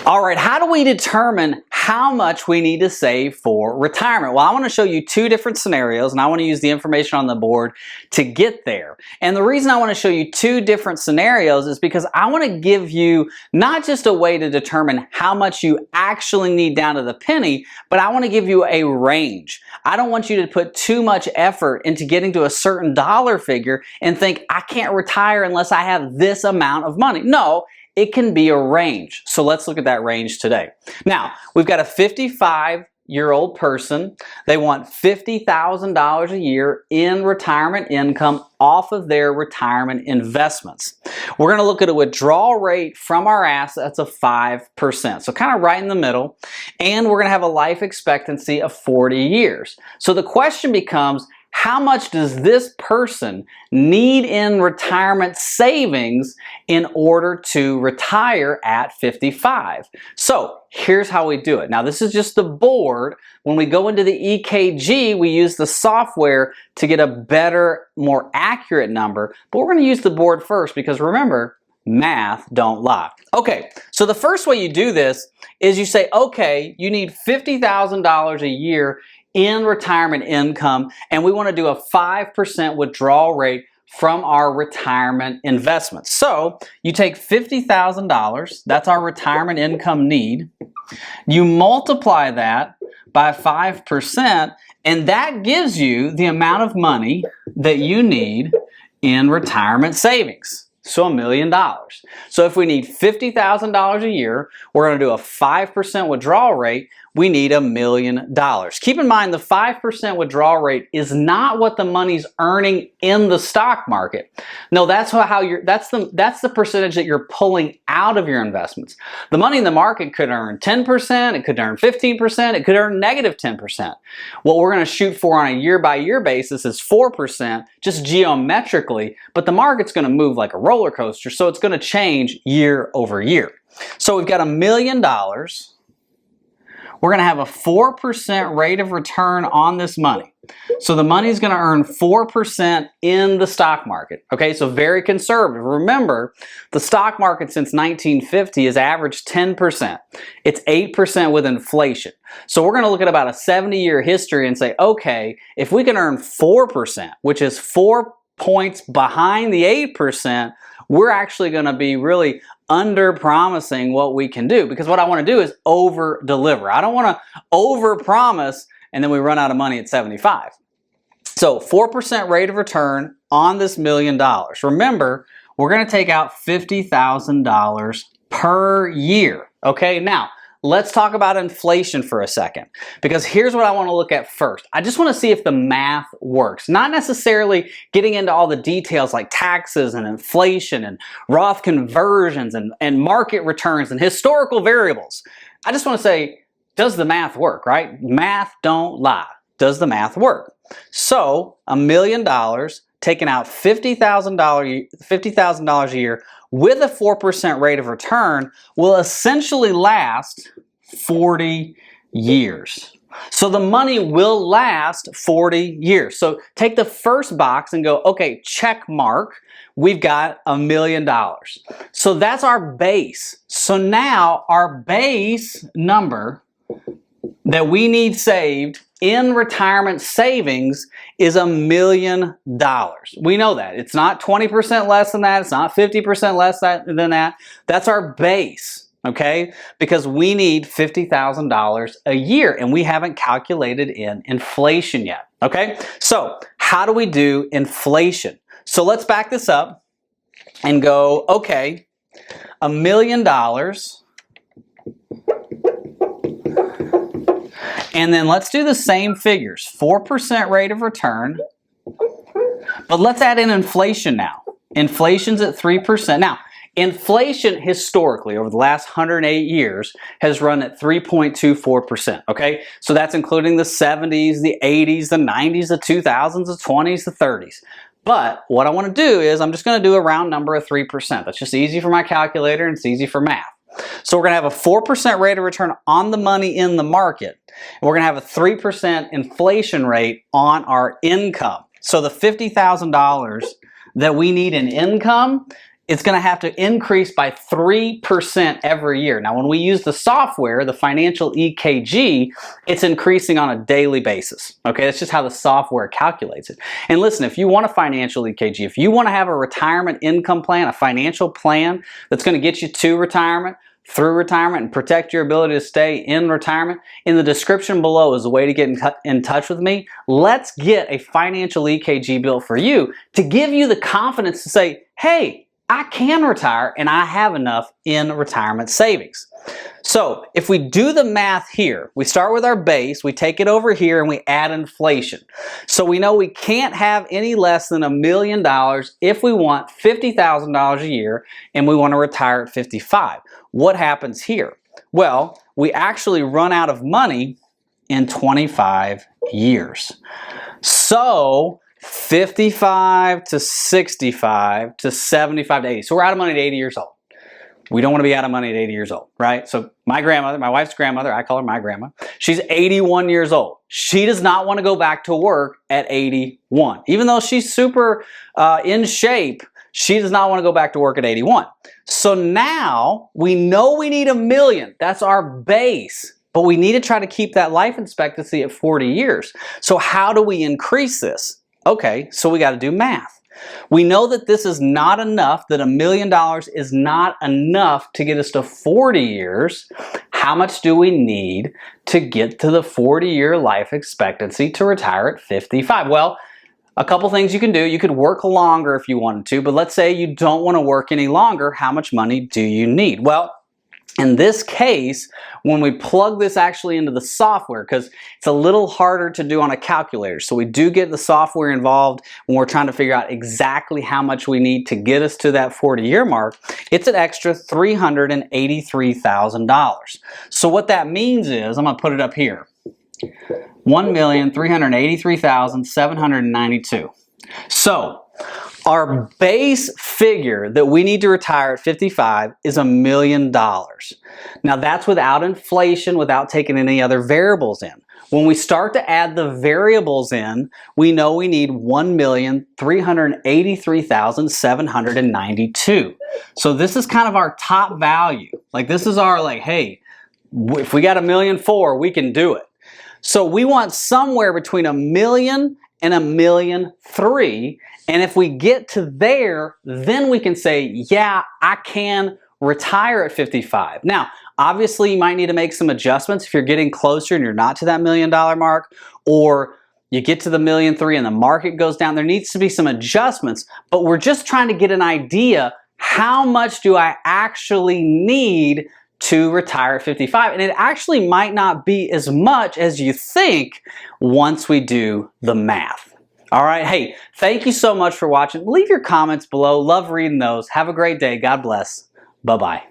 All right, how do we determine how much we need to save for retirement? Well, I want to show you two different scenarios, and I want to use the information on the board to get there. And the reason I want to show you two different scenarios is because I want to give you not just a way to determine how much you actually need down to the penny, but I want to give you a range. I don't want you to put too much effort into getting to a certain dollar figure and think, I can't retire unless I have this amount of money. No. It can be a range. So let's look at that range today. Now, we've got a 55-year-old person. They want $50,000 a year in retirement income off of their retirement investments. We're going to look at a withdrawal rate from our assets of 5%. So kind of right in the middle. And we're going to have a life expectancy of 40 years. So the question becomes, how much does this person need in retirement savings in order to retire at 55? So here's how we do it. Now this is just the board. When we go into the EKG, we use the software to get a better, more accurate number. But we're going to use the board first because remember, math don't lie. Okay, so the first way you do this is you say, okay, you need $50,000 a year in retirement income, and we want to do a 5% withdrawal rate from our retirement investments. So you take $50,000, that's our retirement income need, you multiply that by 5%, and that gives you the amount of money that you need in retirement savings. So $1 million. So if we need $50,000 a year, we're going to do a 5% withdrawal rate. We need $1 million. Keep in mind the 5% withdrawal rate is not what the money's earning in the stock market. No, that's the percentage that you're pulling out of your investments. The money in the market could earn 10%, it could earn 15%, it could earn negative 10%. What we're going to shoot for on a year-by-year basis is 4%, just geometrically, but the market's going to move like a roller coaster, so it's going to change year over year. So we've got $1 million. We're going to have a 4% rate of return on this money. So the money is going to earn 4% in the stock market. Okay, so very conservative. Remember, the stock market since 1950 has averaged 10%. It's 8% with inflation. So we're going to look at about a 70-year history and say, okay, if we can earn 4%, which is 4 points behind the 8%, we're actually going to be really under-promising what we can do, because what I want to do is over-deliver. I don't want to over-promise and then we run out of money at 75. So 4% rate of return on this $1 million. Remember, we're going to take out $50,000 per year. Okay, now let's talk about inflation for a second, because here's what I want to look at first. I just want to see if the math works, not necessarily getting into all the details like taxes and inflation and Roth conversions and market returns and historical variables. I just want to say, does the math work, right? Math don't lie. Does the math work? So $1 million, taking out $50,000 a year with a 4% rate of return will essentially last 40 years. So the money will last 40 years. So take the first box and go, okay, check mark. We've got $1 million. So that's our base. So now our base number that we need saved in retirement savings is $1 million. We know that. It's not 20% less than that. It's not 50% less than that. That's our base, okay? Because we need $50,000 a year, and we haven't calculated in inflation yet, okay? So how do we do inflation? So let's back this up and go, okay, $1 million. And then let's do the same figures, 4% rate of return, but let's add in inflation now. Inflation's at 3%. Now, inflation historically over the last 108 years has run at 3.24%, okay? So that's including the 70s, the 80s, the 90s, the 2000s, the 20s, the 30s. But what I want to do is I'm just going to do a round number of 3%. That's just easy for my calculator and it's easy for math. So we're going to have a 4% rate of return on the money in the market. And we're going to have a 3% inflation rate on our income. So the $50,000 that we need in income it's going to have to increase by 3% every year. Now, when we use the software, the financial EKG, it's increasing on a daily basis. Okay, that's just how the software calculates it. And listen, if you want a financial EKG, if you want to have a retirement income plan, a financial plan that's going to get you to retirement, through retirement, and protect your ability to stay in retirement, in the description below is a way to get in touch with me. Let's get a financial EKG built for you to give you the confidence to say, hey, I can retire and I have enough in retirement savings. So if we do the math here, we start with our base, we take it over here and we add inflation. So we know we can't have any less than $1 million if we want $50,000 a year and we want to retire at 55. What happens here? Well, we actually run out of money in 25 years. So 55 to 65 to 75 to 80. So we're out of money at 80 years old. We don't want to be out of money at 80 years old, right? So my grandmother, my wife's grandmother, I call her my grandma, she's 81 years old. She does not want to go back to work at 81. Even though she's super in shape, she does not want to go back to work at 81. So now we know we need $1 million. That's our base. But we need to try to keep that life expectancy at 40 years. So how do we increase this? Okay, so we got to do math. We know that this is not enough, that $1 million is not enough to get us to 40 years. How much do we need to get to the 40-year life expectancy to retire at 55? Well, a couple things you can do. You could work longer if you wanted to, but let's say you don't want to work any longer. How much money do you need? Well, in this case, when we plug this actually into the software, because it's a little harder to do on a calculator, so we do get the software involved when we're trying to figure out exactly how much we need to get us to that 40-year mark, it's an extra $383,000. So what that means is, I'm going to put it up here, $1,383,792. So our base figure that we need to retire at 55 is $1 million. Now that's without inflation, without taking any other variables in. When we start to add the variables in, we know we need $1,383,792. So this is kind of our top value. Like this is our hey, if we got $1.4 million, we can do it. So we want somewhere between $1 million and $1.3 million. And if we get to there, then we can say, yeah, I can retire at 55. Now, obviously, you might need to make some adjustments if you're getting closer and you're not to that $1 million mark, or you get to the $1.3 million and the market goes down. There needs to be some adjustments, but we're just trying to get an idea, how much do I actually need to retire at 55? And it actually might not be as much as you think once we do the math. All right, hey, thank you so much for watching. Leave your comments below. Love reading those. Have a great day. God bless. Bye-bye.